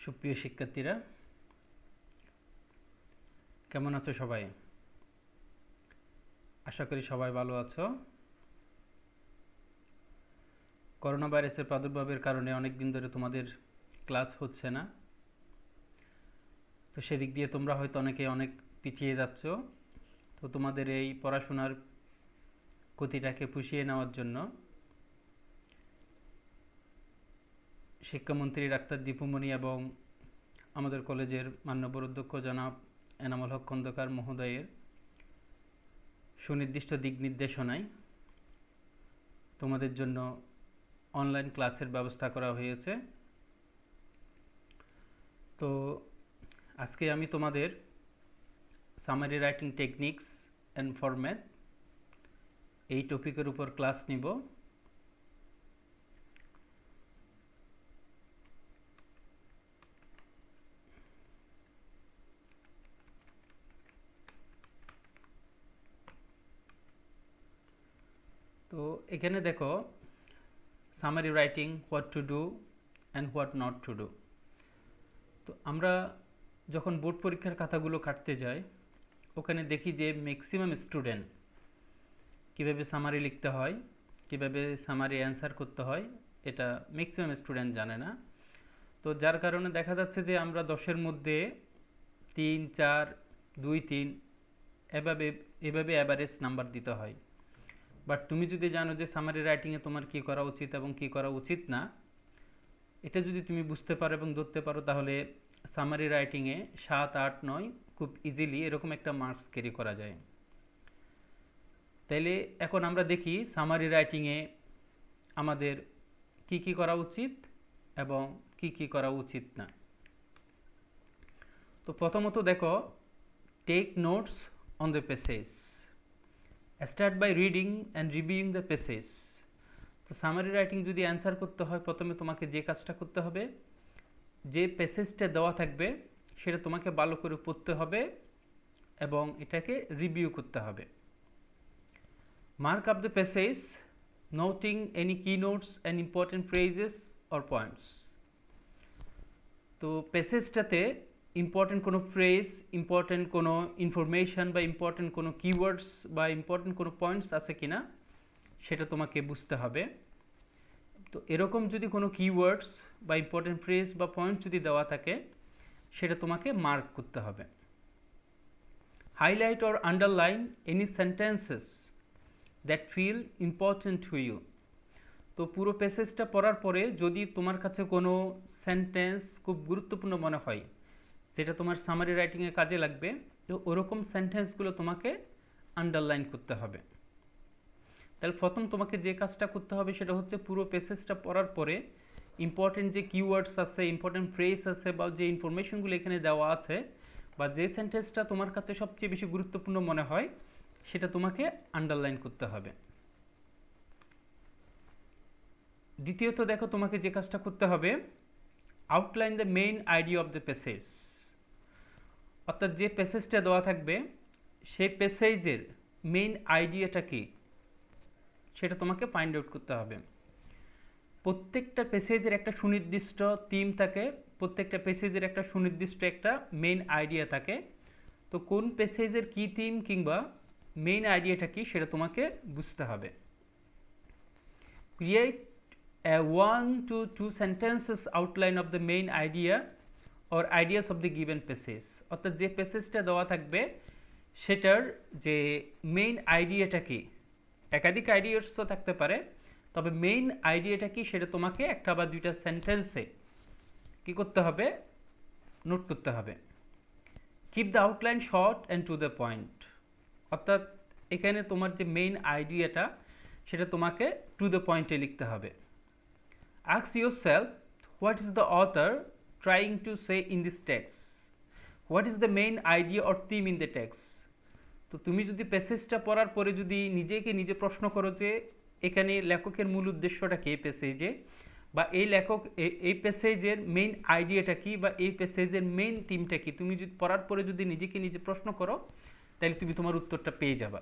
সুপ্রিয় শিক্ষার্থীরা কেমন আছো সবাই? আশা করি সবাই ভালো আছো। করোনা ভাইরাসের প্রাদুর্ভাবের কারণে অনেক দিন ধরে তোমাদের ক্লাস হচ্ছে না, তো সেদিক দিয়ে তোমরা হয়তো অনেক পিছিয়ে যাচ্ছ। তো তোমাদের এই পড়াশোনার গতিটাকে পুষিয়ে নেওয়ার জন্য শিক্ষামন্ত্রী ডাক্তার দীপুমণি এবং আমাদের কলেজের মাননীয় অধ্যক্ষ জনাব এনামুল হক খন্দকার মহোদয়ের সুনির্দিষ্ট দিক নির্দেশনায় তোমাদের জন্য অনলাইন ক্লাসের ব্যবস্থা করা হয়েছে। তো আজকে আমি তোমাদের summary writing techniques and format এই টপিকের উপর ক্লাস নিব। তো এখানে দেখো summary writing, what to do and what not to do. তো আমরা যখন বোর্ড পরীক্ষার খাতাগুলো কাটতে যাই ওখানে দেখি যে ম্যাক্সিমাম স্টুডেন্ট কীভাবে সামারি লিখতে হয়, কীভাবে সামারি অ্যান্সার করতে হয় এটা ম্যাক্সিমাম স্টুডেন্ট জানে না। তো যার কারণে দেখা যাচ্ছে যে আমরা 10-এর মধ্যে 3, 4, 2, 3 এভাবে অ্যাভারেজ নাম্বার দিতে হয়। বাট তুমি যদি জানো যে সামারি রাইটিংয়ে তোমার কী করা উচিত এবং কী করা উচিত না, এটা যদি তুমি বুঝতে পারো এবং ধরতে পারো, তাহলে সামারি রাইটিংয়ে 7, 8, 9 খুব ইজিলি এরকম একটা মার্কস ক্যারি করা যায়। তাইলে এখন আমরা দেখি সামারি রাইটিংয়ে আমাদের কি কি করা উচিত এবং কি কি করা উচিত না। তো প্রথমত দেখো, take notes on the passage, start by reading and reviewing the passage. তো সামারি রাইটিং যদি অ্যান্সার করতে হয়, প্রথমে তোমাকে যে কাজটা করতে হবে, যে প্যাসেজটা দেওয়া থাকবে সেটা তোমাকে ভালো করে পড়তে হবে এবং এটাকে রিভিউ করতে হবে। Mark up the passage, noting any key notes and important phrases or points. তো প্যাসেজটাতে ইম্পর্টেন্ট কোনো ফ্রেজ, ইম্পর্টেন্ট কোনো ইনফরমেশান বা ইম্পর্টেন্ট কোনো কিওয়ার্ডস বা ইম্পর্টেন্ট কোনো পয়েন্টস আছে কিনা সেটা তোমাকে বুঝতে হবে। তো এরকম যদি কোনো কিওয়ার্ডস বা ইম্পর্টেন্ট ফ্রেজ বা পয়েন্টস যদি দেওয়া থাকে সেটা তোমাকে মার্ক করতে হবে। Highlight or underline any sentences that feel important to you. তো পুরো প্যাসেজটা পড়ার পরে যদি তোমার কাছে কোনো সেন্টেন্স খুব গুরুত্বপূর্ণ মনে হয় যেটা তোমার সামারি রাইটিংয়ে কাজে লাগবে, তো ওরকম সেন্টেন্সগুলো তোমাকে আন্ডারলাইন করতে হবে। তাহলে প্রথম তোমাকে যে কাজটা করতে হবে সেটা হচ্ছে পুরো প্যাসেজটা পড়ার পরে ইম্পর্টেন্ট যে কিওয়ার্ডস আছে, ইম্পর্টেন্ট ফ্রেজ আছে বা যে ইনফরমেশনগুলো এখানে দেওয়া আছে বা যে সেন্টেন্সটা তোমার কাছে সবচেয়ে বেশি গুরুত্বপূর্ণ মনে হয় সেটা তোমাকে আন্ডারলাইন করতে হবে। দ্বিতীয়ত দেখো, তোমাকে যে কাজটা করতে হবে, outline the main idea of the passage. অর্থাৎ যে প্যাসেজটা দেওয়া থাকবে সেই প্যাসেজের মেইন আইডিয়াটা কি সেটা তোমাকে ফাইন্ড আউট করতে হবে। প্রত্যেকটা প্যাসেজের একটা সুনির্দিষ্ট থিম থাকে, প্রত্যেকটা প্যাসেজের একটা সুনির্দিষ্ট একটা মেইন আইডিয়া থাকে। তো কোন প্যাসেজের কী থিম কিংবা মেইন আইডিয়াটা কি সেটা তোমাকে বুঝতে হবে। Create a 1 to 2 sentences outline of the main idea or ideas of the given passage। অর্থাৎ যে প্যাসেজটা দেওয়া থাকবে সেটার যে মেইন আইডিয়াটা কি, একাধিক আইডিয়াসও থাকতে পারে, তবে মেইন আইডিয়াটা কি সেটা তোমাকে একটা বা দুইটা সেন্টেন্সে কি করতে হবে, নোট করতে হবে। Keep the outline short and to the point. অর্থাৎ এখানে তোমার যে মেইন আইডিয়াটা সেটা তোমাকে টু দ্য পয়েন্টে লিখতে হবে। Ask yourself, what is the author trying to say in this text? What is the main idea or theme in the text? তো তুমি যদি প্যাসেজটা পড়ার পরে যদি নিজে প্রশ্ন করো যে এখানে লেখকের মূল উদ্দেশ্যটা কি এই প্যাসেজে, বা এই এই প্যাসেজের মেইন আইডিয়াটা কি বা এই প্যাসেজের মেইন থিমটা কি, তুমি যদি পড়ার পরে যদি নিজে প্রশ্ন করো তাহলে তুমি তোমার উত্তরটা পেয়ে যাবা।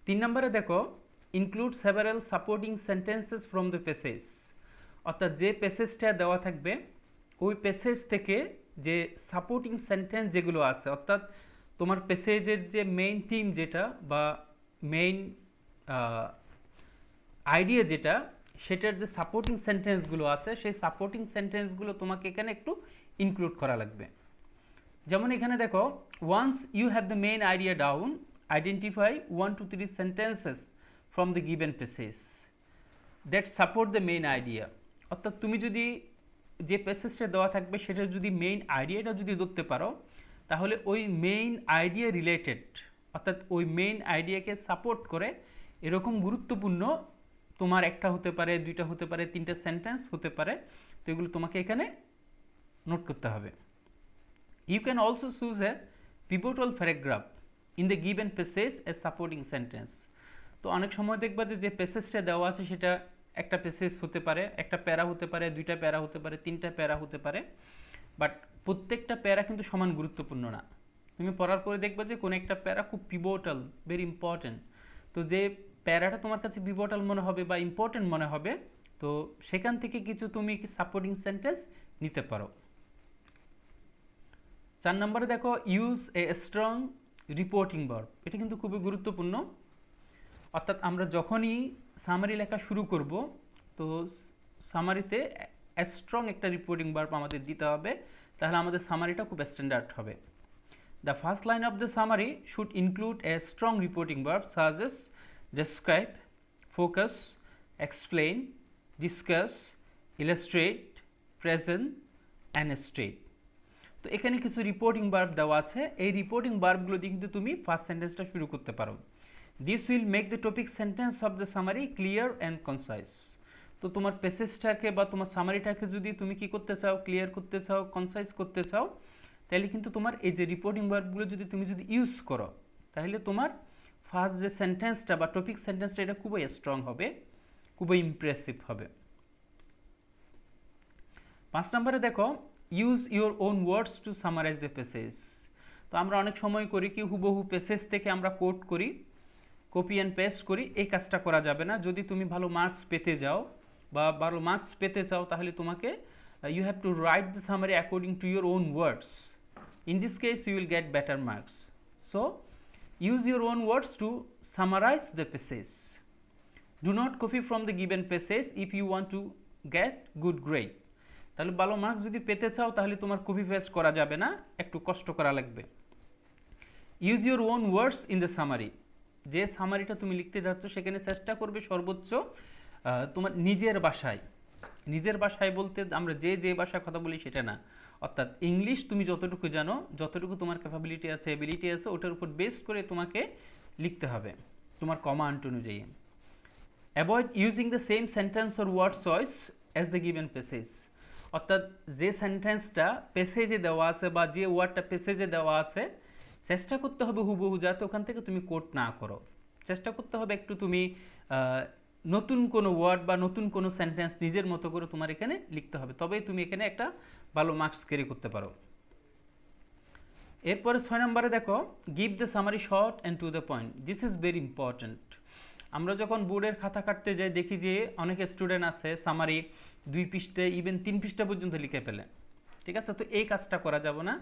3 নম্বরে দেখো, include several supporting sentences from the passage। অর্থাৎ যে প্যাসেজটা দেওয়া থাকবে ওই প্যাসেজ থেকে যে সাপোর্টিং সেন্টেন্স যেগুলো আছে, অর্থাৎ তোমার প্যাসেজের যে মেইন থিম যেটা বা মেইন আইডিয়া যেটা, সেটার যে সাপোর্টিং সেন্টেন্সগুলো আছে সেই সাপোর্টিং সেন্টেন্সগুলো তোমাকে এখানে একটু ইনক্লুড করা লাগবে। যেমন এখানে দেখো, once you have the main idea down, identify 1 to 3 sentences from the given passage that support the main idea. অর্থাৎ তুমি যদি যে প্যাসেজটা দেওয়া থাকবে সেটার যদি মেইন আইডিয়াটা যদি ধরতে পারো, তাহলে ওই মেইন আইডিয়া রিলেটেড, অর্থাৎ ওই মেইন আইডিয়াকে সাপোর্ট করে এরকম গুরুত্বপূর্ণ তোমার একটা হতে পারে, দুইটা হতে পারে, তিনটা সেন্টেন্স হতে পারে, তো এগুলো তোমাকে এখানে নোট করতে হবে। You can also choose a pivotal paragraph in the given passage as supporting sentence. তো অনেক সময় দেখবা যে প্যাসেজটা দেওয়া আছে সেটা একটা প্যাসেজ হতে পারে, একটা প্যারা হতে পারে, দুইটা প্যারা হতে পারে, তিনটা প্যারা হতে পারে, বাট প্রত্যেকটা প্যারা কিন্তু সমান গুরুত্বপূর্ণ না। তুমি পড়ার পরে দেখবা যে কোনো একটা প্যারা খুব পিভটাল, ভেরি ইম্পর্টেন্ট। তো যে প্যারাটা তোমার কাছে পিভটাল মনে হবে বা ইম্পর্টেন্ট মনে হবে, তো সেখান থেকে কিছু তুমি সাপোর্টিং সেন্টেন্স নিতে পারো। 4 নম্বরে দেখো, use a strong reporting verb. এটা কিন্তু খুবই গুরুত্বপূর্ণ। অর্থাৎ আমরা যখনই সামারি লেখা শুরু করব, তো সামারিতে স্ট্রং একটা রিপোর্টিং ভার্ব আমাদের দিতে হবে, তাহলে আমাদের সামারিটা খুব স্ট্যান্ডার্ড হবে। The first line of the summary should include a strong reporting verb such as describe, focus, explain, discuss, illustrate, present and state. তো এখানে কিছু রিপোর্টিং ভার্ব দেওয়া আছে, এই রিপোর্টিং ভার্বগুলো দিয়ে কিন্তু তুমি ফার্স্ট সেন্টেন্সটা শুরু করতে পারো। This will make the topic sentence of the summary clear and concise. তো তোমার প্যাসেজটাকে বা তোমার সামারিটাকে যদি তুমি কি করতে চাও, ক্লিয়ার করতে চাও, কনসাইজ করতে চাও, তাহলে কিন্তু তোমার এই যে রিপোর্টিং ভার্বগুলো যদি তুমি ইউজ করো, তাহলে তোমার ফার্স্ট যে সেন্টেন্সটা বা টপিক সেন্টেন্সটা এটা খুবই স্ট্রং হবে, খুবই ইমপ্রেসিভ হবে। 5 নম্বরে দেখো, use your own words to summarise the passage. তো আমরা অনেক সময় করি কি, হুবহু প্যাসেজ থেকে আমরা কোট করি, কপি অ্যান্ড পেস্ট করি। এই কাজটা করা যাবে না। যদি তুমি ভালো মার্কস পেতে যাও বা ভালো মার্কস পেতে চাও, তাহলে তোমাকে you have to write the summary according to your own words. In this case you will get better marks. So use your own words to summarise the passage. Do not copy from the given passage if you want to get good grade. তাহলে ভালো marks যদি পেতে চাও, তাহলে তোমার copy paste করা যাবে না, একটু কষ্ট করা লাগবে। Use your own words in the summary. যে সামারিটা তুমি লিখতে যাচ্ছ সেখানে চেষ্টা করবে সর্বোচ্চ তোমার নিজের ভাষায়। নিজের ভাষায় বলতে আমরা যে ভাষায় কথা বলি সেটা না, অর্থাৎ ইংলিশ তুমি যতটুকু জানো, যতটুকু তোমার ক্যাপাবিলিটি আছে, এবিলিটি আছে, ওটার উপর বেস করে তোমাকে লিখতে হবে তোমার কমান্ড অনুযায়ী। Avoid using the same sentence or word choice as the given passage. অর্থাৎ যে সেন্টেন্সটা প্যাসেজে দেওয়া আছে বা যে ওয়ার্ডটা প্যাসেজে দেওয়া আছে, চেষ্টা করতে হবে হুবহু যাতে ওখান থেকে তুমি কোট না করো। চেষ্টা করতে হবে একটু তুমি নতুন কোনো ওয়ার্ড বা নতুন কোনো সেন্টেন্স নিজের মতো করে তোমার এখানে লিখতে হবে, তবেই তুমি এখানে একটা ভালো মার্কস ক্যারি করতে পারো। এরপরে 6 নম্বরে দেখো, give the summary short and to the point. This is very important. আমরা যখন বোর্ডের খাতা কাটতে যাই, দেখি যে অনেক স্টুডেন্ট আছে সামারি 2 পৃষ্ঠা, ইভেন 3 পৃষ্ঠা পর্যন্ত লিখে ফেলে। ঠিক আছে, তো এই কাজটা করা যাবে না।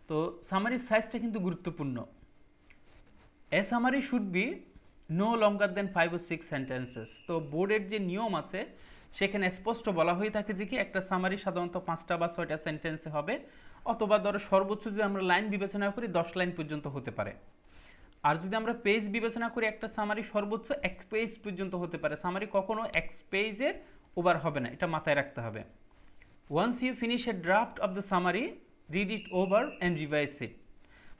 তো সামারির সাইজটা কিন্তু গুরুত্বপূর্ণ। A summary should be no longer than 5 or 6 sentences. তো বোর্ডের যে নিয়ম আছে সেখানে স্পষ্ট বলা হয়ে থাকে যে কি একটা সামারি সাধারণত 5টা বা 6টা সেন্টেন্সে হবে, অথবা ধরো সর্বোচ্চ যদি আমরা লাইন বিবেচনা করি 10 লাইন পর্যন্ত হতে পারে। আর যদি আমরা পেজ বিবেচনা করি, একটা সামারি সর্বোচ্চ 1 পেজ পর্যন্ত হতে পারে। সামারি কখনো 1 পেজের ওভার হবে না, এটা মাথায় রাখতে হবে। Once you finish a draft of the summary, read it over and revise it.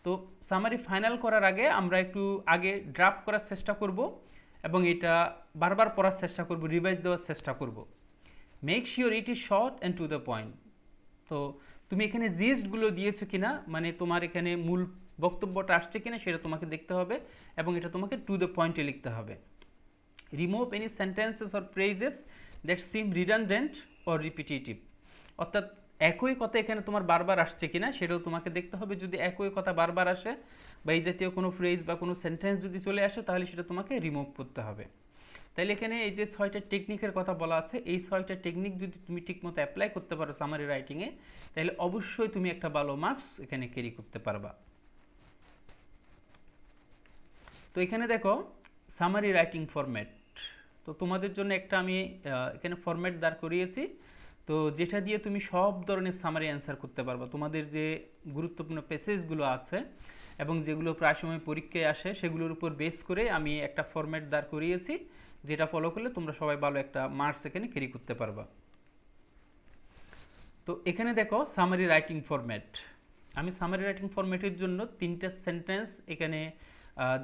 তো সামারি ফাইনাল করার আগে আমরা একটু আগে ড্রাফট করার চেষ্টা করব এবং এটা বারবার পড়ার চেষ্টা করব, রিভাইজ দেওয়ার চেষ্টা করব। Make sure it is short and to the point. তো তুমি এখানে জিস্টগুলো দিয়েছো কিনা, মানে তোমার এখানে মূল বক্তব্যটা আসছে কিনা সেটা তোমাকে দেখতে হবে এবং এটা তোমাকে টু দ্য পয়েন্টে লিখতে হবে। Remove any sentences or phrases that SIM redundant or repetitive. অর্থাৎ একই কথা এখানে তোমার বারবার আসছে কিনা সেটাও তোমাকে দেখতে হবে। যদি একই কথা বারবার আসে বা এই জাতীয় কোনো ফ্রেজ বা কোনো সেন্টেন্স যদি চলে আসে, তাহলে সেটা তোমাকে রিমুভ করতে হবে। তাহলে এখানে এই যে 6টা টেকনিকের কথা বলা আছে, এই 6টা টেকনিক যদি তুমি ঠিকমতো অ্যাপ্লাই করতে পারো সামারি রাইটিংয়ে, তাহলে অবশ্যই তুমি একটা ভালো মার্কস এখানে ক্যারি করতে পারবা। তো এখানে দেখো সামারি রাইটিং ফরম্যাট, তো তোমাদের জন্য একটা আমি এখানে ফরম্যাট দাঁড় করিয়েছি, তো যেটা দিয়ে তুমি সব ধরনের সামারি অ্যান্সার করতে পারবা। তোমাদের যে গুরুত্বপূর্ণ প্যাসেজগুলো আছে এবং যেগুলো প্রায় সময় পরীক্ষায় আসে, সেগুলোর উপর বেস করে আমি একটা ফরম্যাট দাঁড় করিয়েছি, যেটা ফলো করলে তোমরা সবাই ভালো একটা মার্কস এখানে ক্যারি করতে পারবা। তো এখানে দেখো সামারি রাইটিং ফরম্যাট, আমি সামারি রাইটিং ফরম্যাটের জন্য 3টা সেন্টেন্স এখানে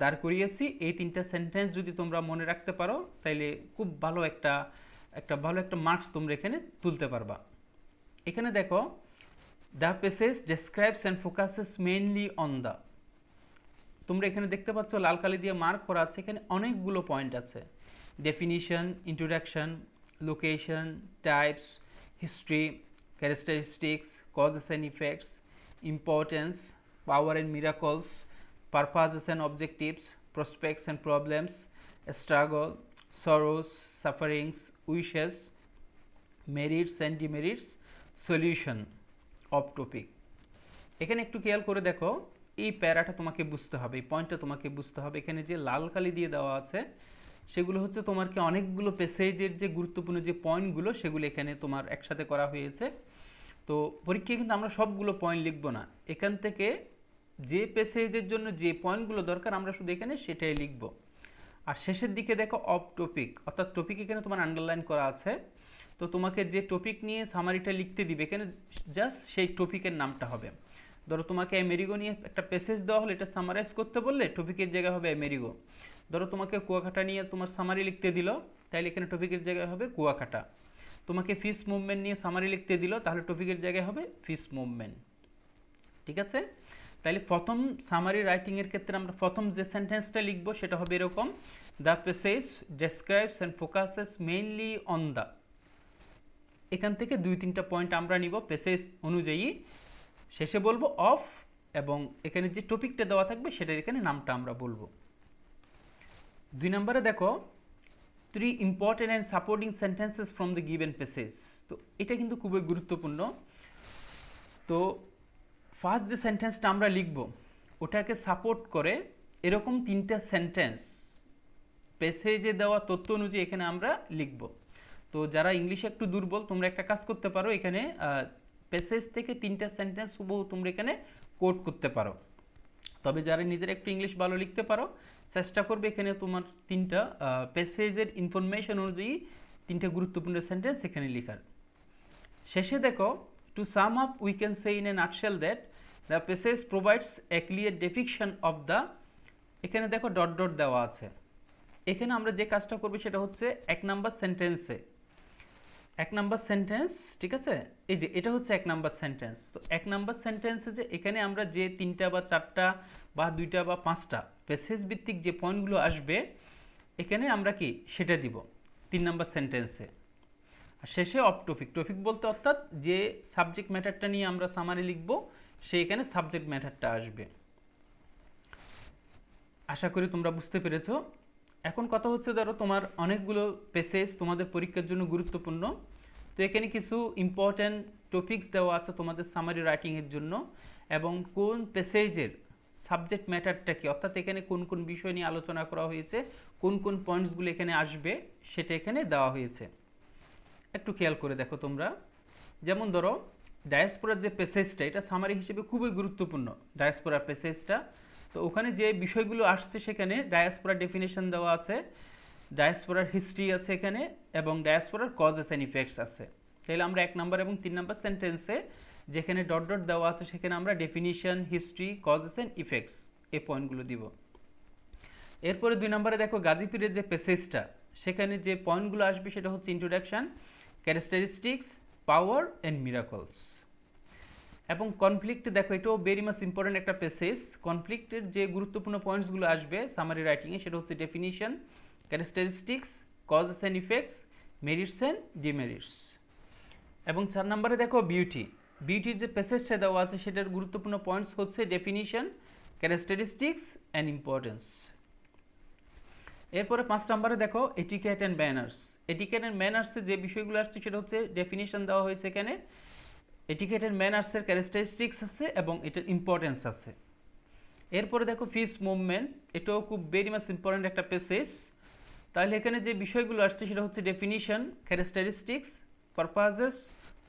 দাঁড় করিয়েছি। এই 3টা সেন্টেন্স যদি তোমরা মনে রাখতে পারো, তাইলে খুব ভালো একটা ভালো একটা মার্কস তোমরা এখানে তুলতে পারবা। এখানে দেখো the passage describes and focuses mainly on the, তোমরা এখানে দেখতে পাচ্ছ লাল কালি দিয়ে মার্ক করা আছে, এখানে অনেকগুলো পয়েন্ট আছে। Definition, introduction, location, types, history, characteristics, causes and effects, importance, power and miracles, purposes and objectives, prospects and problems, struggle, sorrows, sufferings, wishes, merits and demerits, solution of topic। এখানে একটু খেয়াল করে দেখো, এই প্যারাটা তোমাকে বুঝতে হবে, এই পয়েন্টটা তোমাকে বুঝতে হবে। এখানে যে লাল কালি দিয়ে দেওয়া আছে সেগুলো হচ্ছে তোমার কি অনেকগুলো প্যাসেজের যে গুরুত্বপূর্ণ যে পয়েন্টগুলো, সেগুলো এখানে তোমার একসাথে করা হয়েছে। তো পরীক্ষায় কিন্তু আমরা সবগুলো পয়েন্ট লিখব না, এখান থেকে যে প্যাসেজের জন্য যে পয়েন্টগুলো দরকার আমরা শুধু এখানে সেটাই লিখব। আর শেষের দিকে দেখো অফ টপিক, অর্থাৎ টপিক এখানে তোমার আন্ডারলাইন করা আছে। তো তোমাকে যে টপিক নিয়ে সামারিটা লিখতে দিবে, এখানে জাস্ট সেই টপিকের নামটা হবে। ধরো তোমাকে আমেরিগো নিয়ে একটা প্যাসেজ দেওয়া হলে, এটা সামারাইজ করতে বললে টপিকের জায়গায় হবে আমেরিগো। ধরো তোমাকে কুয়াকাটা নিয়ে তোমার সামারি লিখতে দিল, তাহলে এখানে টপিকের জায়গায় হবে কুয়াকাটা। তোমাকে ফিশ মুভমেন্ট নিয়ে সামারি লিখতে দিল, তাহলে টপিকের জায়গায় হবে ফিশ মুভমেন্ট। ঠিক আছে? তাহলে প্রথম সামারি রাইটিংয়ের ক্ষেত্রে আমরা প্রথম যে সেন্টেন্সটা লিখবো সেটা হবে এরকম, the passage describes and focuses mainly on the. এখান থেকে 2-3টা পয়েন্ট আমরা নিব প্যাসেজ অনুযায়ী, শেষে বলবো অফ, এবং এখানে যে টপিকটা দেওয়া থাকবে সেটার এখানে নামটা আমরা বলবো। 2 নম্বরে দেখো 3 important and supporting sentences from the given passage. তো এটা কিন্তু খুবই গুরুত্বপূর্ণ। তো ফার্স্ট যে সেন্টেন্সটা আমরা লিখব ওটাকে সাপোর্ট করে এরকম 3টা সেন্টেন্স প্যাসেজে দেওয়া তথ্য অনুযায়ী এখানে আমরা লিখব। তো যারা ইংলিশে একটু দুর্বল, তোমরা একটা কাজ করতে পারো, এখানে প্যাসেজ থেকে 3টা সেন্টেন্স হুবহু তোমরা এখানে কোট করতে পারো। তবে যারা নিজের একটু ইংলিশ ভালো লিখতে পারো, চেষ্টা করবে এখানে তোমার 3টা প্যাসেজের ইনফরমেশন অনুযায়ী 3টা গুরুত্বপূর্ণ সেন্টেন্স এখানে লেখার। শেষে দেখো, to sum up we can say in a nutshell that the passage provides a clear depiction of the, এখানে দেখো ডট ডট দেওয়া আছে। এখানে আমরা যে কাজটা করব সেটা হচ্ছে 1 নাম্বার সেন্টেন্সে, 1 নাম্বার সেন্টেন্স, ঠিক আছে, এই যে এটা হচ্ছে 1 নাম্বার সেন্টেন্স। তো 1 নাম্বার সেন্টেন্সে যে এখানে আমরা যে 3টা বা 4টা বা 2টা বা 5টা প্যাসেজ ভিত্তিক যে পয়েন্টগুলো আসবে এখানে আমরা কি সেটা দিব 3 নাম্বার সেন্টেন্সে। আর শেষে অফ টপিক, টপিক বলতে অর্থাৎ যে সাবজেক্ট ম্যাটারটা নিয়ে আমরা সামারি লিখব সেই এখানে সাবজেক্ট ম্যাটারটা আসবে। আশা করি তোমরা বুঝতে পেরেছো। এখন কথা হচ্ছে, ধরো তোমার অনেকগুলো প্যাসেজ তোমাদের পরীক্ষার জন্য গুরুত্বপূর্ণ, তো এখানে কিছু ইম্পর্ট্যান্ট টপিকস দেওয়া আছে তোমাদের সামারি রাইটিংয়ের জন্য, এবং কোন প্যাসেজের সাবজেক্ট ম্যাটারটা কি, অর্থাৎ এখানে কোন কোন বিষয় নিয়ে আলোচনা করা হয়েছে, কোন কোন পয়েন্টসগুলো এখানে আসবে সেটা এখানে দেওয়া হয়েছে। একটু খেয়াল করে দেখো তোমরা, যেমন ধরো ডায়াসপোরার যে প্যাসেজটা, এটা সামারি হিসেবে খুবই গুরুত্বপূর্ণ ডায়াসপোরার প্যাসেজটা। তো ওখানে যে বিষয়গুলো আসছে সেখানে ডায়াসপোরা ডেফিনেশন দেওয়া আছে, ডায়াসপোরার হিস্ট্রি আছে এখানে, এবং ডায়াসপোরার কজেস অ্যান্ড ইফেক্টস আছে। তাহলে আমরা 1 নাম্বার এবং 3 নাম্বার সেন্টেন্সে যেখানে ডট ডট দেওয়া আছে সেখানে আমরা definition, history, causes and effects এই পয়েন্টগুলো দিব। এরপরে 2 নম্বরে দেখো গাজী পীরের যে প্যাসেজটা, সেখানে যে পয়েন্টগুলো আসবে সেটা হচ্ছে introduction, characteristics, power and miracles. এবং কনফ্লিক্ট দেখো, এটাও ভেরি মাচ ইম্পর্টেন্ট একটা প্যাসেজ। কনফ্লিক্টের যে গুরুত্বপূর্ণ পয়েন্টসগুলো আসবে সামারি রাইটিংয়ে সেটা হচ্ছে definition, characteristics, causes and effects, merits and demerits. এবং 4 নম্বরে দেখো বিউটি, বিউটির যে প্যাসেজটা দেওয়া আছে সেটার গুরুত্বপূর্ণ পয়েন্টস হচ্ছে ডেফিনিশন, ক্যারেক্টারিস্টিক্স অ্যান্ড ইম্পর্টেন্স। এরপরে 5 নম্বরে দেখো etiquette and manners. Etiquette and ম্যানার্সে যে বিষয়গুলো আসছে সেটা হচ্ছে ডেফিনিশন দেওয়া হয়েছে এখানে, এটিকেট অ্যান্ড ম্যানার্সের ক্যারেক্টারিস্টিক্স আছে এবং এটার ইম্পর্টেন্স আছে। এরপরে দেখো ফিস মুভমেন্ট, এটাও খুব ভেরি মাচ ইম্পর্টেন্ট একটা প্যাসেজ। তাহলে এখানে যে বিষয়গুলো আসছে সেটা হচ্ছে definition, characteristics, purposes,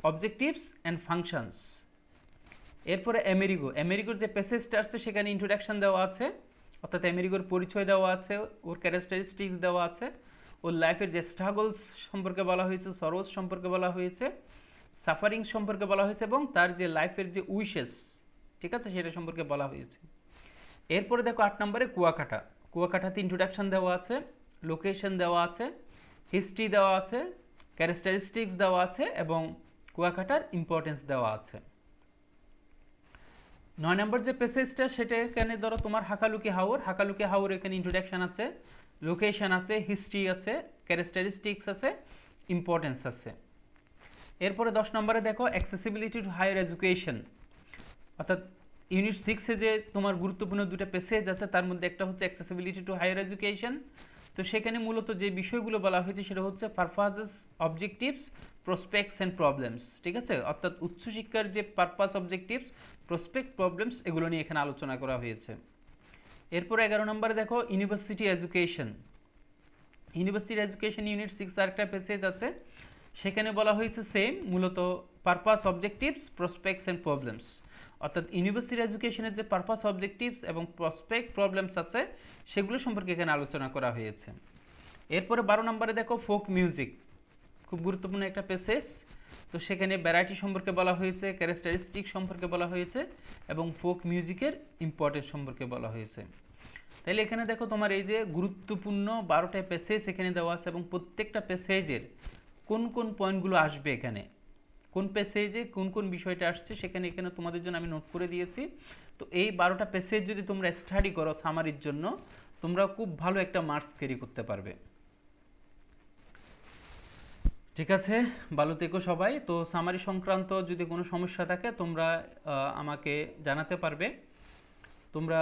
objectives and functions. এরপরে আমেরিগো, আমেরিগোর যে প্যাসেজটা আসছে সেখানে ইন্ট্রোডাকশন দেওয়া আছে, অর্থাৎ আমেরিগোর পরিচয় দেওয়া আছে, ওর ক্যারেক্টারিস্টিক্স দেওয়া আছে, ওর লাইফের যে স্ট্রাগলস সম্পর্কে বলা হয়েছে, সরোজ সম্পর্কে বলা হয়েছে, সাফারিং সম্পর্কে বলা হয়েছে এবং তার যে লাইফের যে উইশেস, ঠিক আছে, সেটা সম্পর্কে বলা হয়েছে। এরপরে দেখো 8 নম্বরে কুয়াকাটা। কুয়াকাটাতে ইন্ট্রোডাকশন দেওয়া আছে, লোকেশন দেওয়া আছে, হিস্ট্রি দেওয়া আছে, ক্যারেক্টারিস্টিক্স দেওয়া আছে এবং কুয়াকাটার ইম্পর্টেন্স দেওয়া আছে। 9 নম্বর যে প্যাসেজটা সেটা এখানে ধরো তোমার হাকালুকি হাওর। হাকালুকি হাওর এখানে ইন্ট্রোডাকশন আছে, লোকেশন আছে, হিস্ট্রি আছে, ক্যারেক্টারিস্টিক্স আছে, ইম্পর্টেন্স আছে। এরপরে 10 নম্বরে দেখো অ্যাক্সেসিবিলিটি টু হায়ার এডুকেশন, অর্থাৎ ইউনিট 6-এ যে তোমার গুরুত্বপূর্ণ দুটো প্যাসেজ আছে তার মধ্যে একটা হচ্ছে অ্যাক্সেসিবিলিটি টু হায়ার এডুকেশন। তো সেখানে মূলত যে বিষয়গুলো বলা হয়েছে সেটা হচ্ছে purposes, objectives, prospects and problems, ঠিক আছে, অর্থাৎ উচ্চশিক্ষার যে পারপাস, অবজেক্টিভস, প্রসপেক্ট, প্রবলেমস এগুলো নিয়ে এখানে আলোচনা করা হয়েছে। এরপর 11 নম্বরে দেখো university education. University education unit 6 আর একটা প্যাসেজ আছে, সেখানে বলা হয়েছে সেম, মূলত purpose, objectives, prospects and problems, অর্থাৎ ইউনিভার্সিটি এডুকেশনের যে পারপাস, অবজেক্টিভস এবং প্রসপেক্ট, প্রবলেমস আছে সেগুলো সম্পর্কে এখানে আলোচনা করা হয়েছে। এরপরে 12 নম্বরে দেখো ফোক মিউজিক, খুব গুরুত্বপূর্ণ একটা প্যাসেজ। তো সেখানে ভ্যারাইটি সম্পর্কে বলা হয়েছে, ক্যারেক্টারিস্টিক সম্পর্কে বলা হয়েছে এবং ফোক মিউজিকের ইম্পর্টেন্স সম্পর্কে বলা হয়েছে। তাহলে এখানে দেখো তোমার এই যে গুরুত্বপূর্ণ 12টা প্যাসেজ এখানে দেওয়া আছে এবং প্রত্যেকটা প্যাসেজের কোন কোন পয়েন্টগুলো আসবে, এখানে কোন প্যাসেজে কোন কোন বিষয়টা আসছে সেখানে এখানে তোমাদের জন্য আমি নোট করে দিয়েছি। তো এই 12টা প্যাসেজ যদি তোমরা স্টাডি করো সামারির জন্য, তোমরা খুব ভালো একটা মার্কস ক্যারি করতে পারবে। ঠিক আছে, ভালো থেকো সবাই। তো সামারি সংক্রান্ত যদি কোনো সমস্যা থাকে তোমরা আমাকে জানাতে পারবে। তোমরা